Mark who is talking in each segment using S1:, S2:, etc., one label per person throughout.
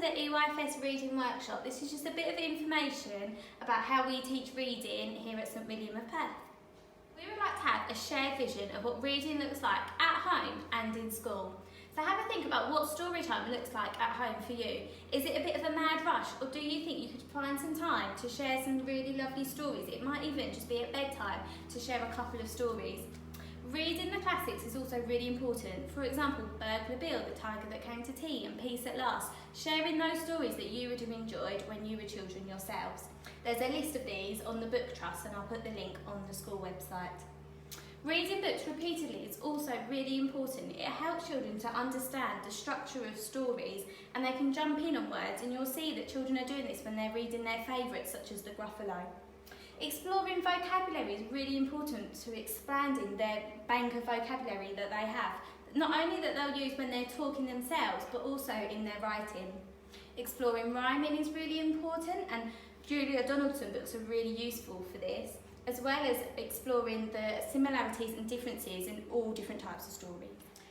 S1: the EYFS reading workshop. This is just a bit of information about how we teach reading here at St William of Perth. We would like to have a shared vision of what reading looks like at home and in school. So have a think about what story time looks like at home for you. Is it a bit of a mad rush, or do you think you could find some time to share some really lovely stories? It might even just be at bedtime to share a couple of stories. Reading the classics is also really important. For example, Burglar Bill, The Tiger That Came to Tea, and Peace at Last. Sharing those stories that you would have enjoyed when you were children yourselves. There's a list of these on the Book Trust, and I'll put the link on the school website. Reading books repeatedly is also really important. It helps children to understand the structure of stories, and they can jump in on words, and you'll see that children are doing this when they're reading their favourites, such as the Gruffalo. Exploring vocabulary is really important to expanding their bank of vocabulary that they have. Not only that they'll use when they're talking themselves, but also in their writing. Exploring rhyming is really important, and Julia Donaldson books are really useful for this, as well as exploring the similarities and differences in all different types of stories.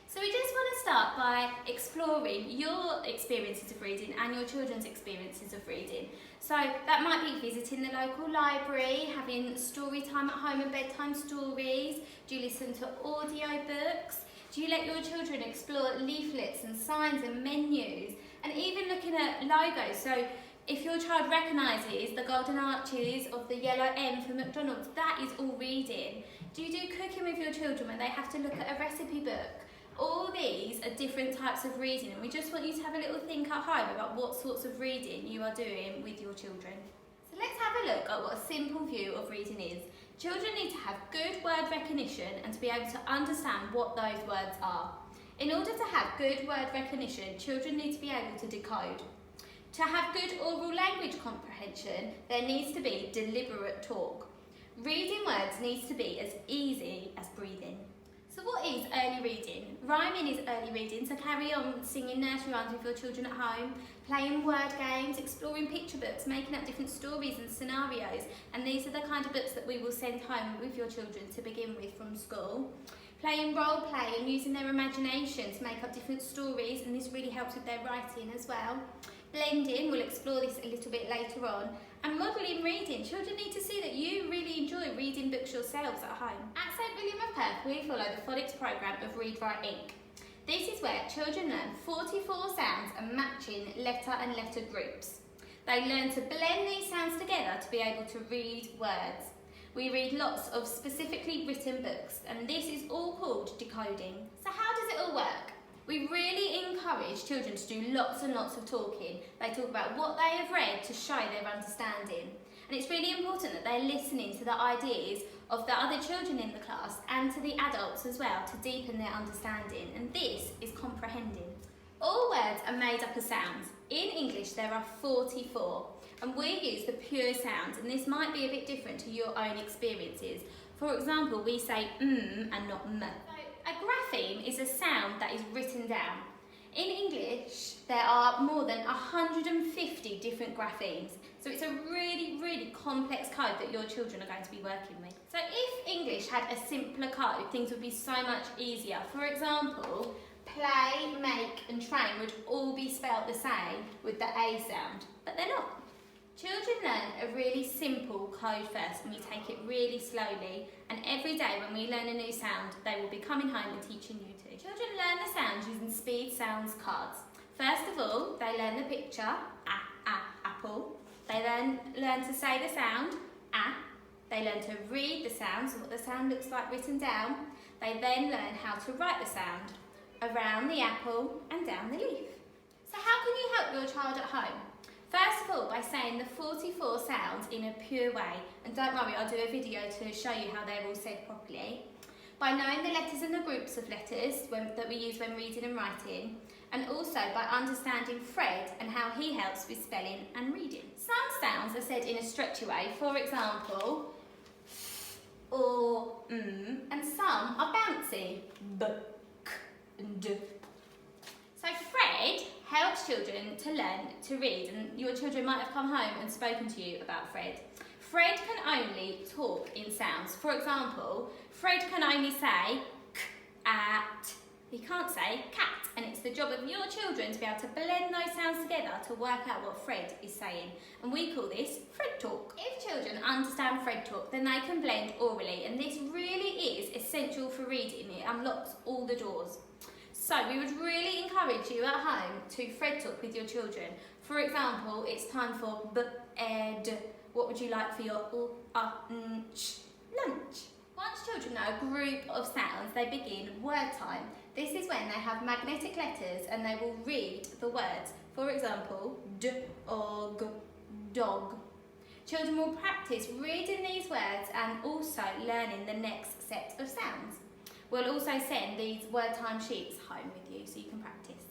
S1: So we just want to start by exploring your experiences of reading and your children's experiences of reading. So that might be visiting the local library, having story time at home and bedtime stories. Do you listen to audio books? Do you let your children explore leaflets and signs and menus, and even looking at logos? So if your child recognises the golden arches of the yellow M for McDonald's, that is all reading. Do you do cooking with your children when they have to look at a recipe book? All these are different types of reading, and we just want you to have a little think at home about what sorts of reading you are doing with your children. So let's have a look at what a simple view of reading is. Children need to have good word recognition and to be able to understand what those words are. In order to have good word recognition, children need to be able to decode. To have good oral language comprehension, there needs to be deliberate talk. Reading words needs to be as easy as breathing. So what is early reading? Rhyming is early reading, so carry on singing nursery rhymes with your children at home, playing word games, exploring picture books, making up different stories and scenarios, and these are the kind of books that we will send home with your children to begin with from school. Playing role play and using their imagination to make up different stories, and this really helps with their writing as well. Blending, we'll explore this a little bit later on. And modelling reading, children need to see that you really enjoy reading books yourselves at home. At St William of Perth, we follow the Phonics Program of Read, Write, Ink. This is where children learn 44 sounds and matching letter and letter groups. They learn to blend these sounds together to be able to read words. We read lots of specifically written books, and this is all called decoding. So how does it all work? We really encourage children to do lots and lots of talking. They talk about what they have read to show their understanding. And it's really important that they're listening to the ideas of the other children in the class and to the adults as well to deepen their understanding. And this is comprehending. All words are made up of sounds. In English there are 44, and we use the pure sounds, and this might be a bit different to your own experiences. For example, we say and not m. A grapheme is a sound that is written down. In English, there are more than 150 different graphemes. So it's a really, really complex code that your children are going to be working with. So if English had a simpler code, things would be so much easier. For example, play, make and train would all be spelled the same with the A sound, but they're not. Children learn a really simple code first, and we take it really slowly, and every day when we learn a new sound, they will be coming home and teaching you too. Children learn the sounds using speed sounds cards. First of all, they learn the picture, apple. They then learn to say the sound, They learn to read the sound, so what the sound looks like written down. They then learn how to write the sound, around the apple and down the leaf. So how can you help your child at home? First of all, by saying the 44 sounds in a pure way, and don't worry, I'll do a video to show you how they're all said properly. By knowing the letters and the groups of letters that we use when reading and writing, and also by understanding Fred and how he helps with spelling and reading. Some sounds are said in a stretchy way, for example, or and some are bouncy, b, k, and d. So Fred helps children to learn to read, and your children might have come home and spoken to you about Fred. Fred can only talk in sounds. For example, Fred can only say k, at. He can't say cat. and it's the job of your children to be able to blend those sounds together to work out what Fred is saying. And we call this Fred talk. If children understand Fred talk, then they can blend orally, and this really is essential for reading. It unlocks all the doors. So we would really encourage you at home to Fred talk with your children. For example, it's time for b-ed. What would you like for your lunch? Once children know a group of sounds, they begin word time. This is when they have magnetic letters and they will read the words. For example, dog, dog. Children will practice reading these words and also learning the next set of sounds. We'll also send these word time sheets home with you so you can practice.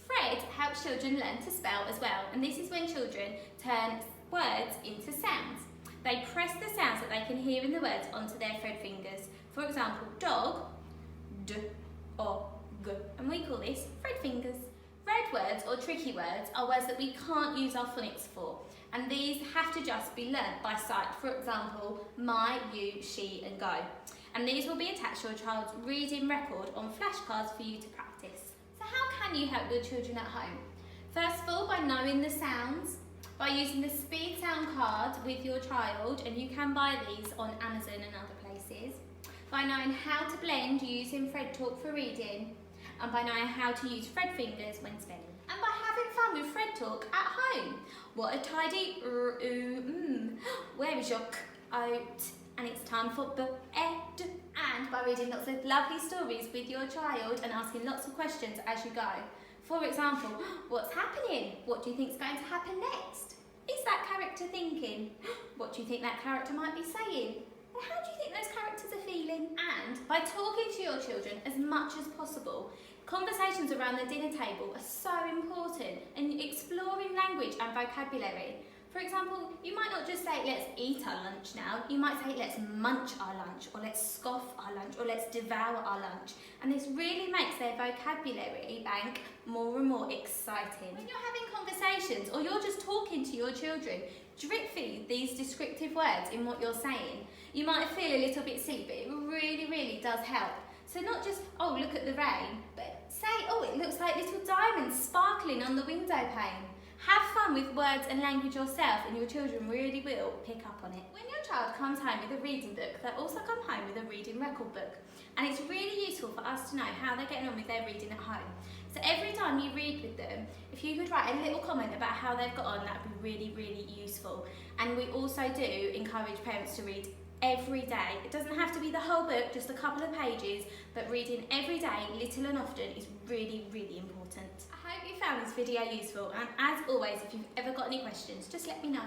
S1: Fred helps children learn to spell as well, and this is when children turn words into sounds. They press the sounds that they can hear in the words onto their Fred fingers. For example, dog, d-o-g, and we call this Fred fingers. Red words or tricky words are words that we can't use our phonics for, and these have to just be learnt by sight. For example, my, you, she and go. And these will be attached to your child's reading record on flashcards for you to practice. So how can you help your children at home? First of all, by knowing the sounds, by using the speed sound card with your child, and you can buy these on Amazon and other places, by knowing how to blend using Fred talk for reading, and by knowing how to use Fred fingers when spelling, and by having fun with Fred talk at home. What a tidy where is your oat? And it's time for b-ed. And by reading lots of lovely stories with your child and asking lots of questions as you go. For example, what's happening? What do you think is going to happen next? Is that character thinking? What do you think that character might be saying? And how do you think those characters are feeling? And by talking to your children as much as possible, conversations around the dinner table are so important, and exploring language and vocabulary. For example, you might not just say, let's eat our lunch now. You might say, let's munch our lunch, or let's scoff our lunch, or let's devour our lunch. And this really makes their vocabulary bank more and more exciting. When you're having conversations, or you're just talking to your children, drip feed these descriptive words in what you're saying. You might feel a little bit silly, but it really, really does help. So not just, oh, look at the rain, but say, oh, it looks like little diamonds sparkling on the window pane. Have fun with words and language yourself, and your children really will pick up on it. When your child comes home with a reading book, they'll also come home with a reading record book. And it's really useful for us to know how they're getting on with their reading at home. So every time you read with them, if you could write a little comment about how they've got on, that would be really, really useful. And we also do encourage parents to read every day. It doesn't have to be the whole book, just a couple of pages, but reading every day, little and often, is really, really important. I hope you found this video useful, and as always, if you've ever got any questions, just let me know.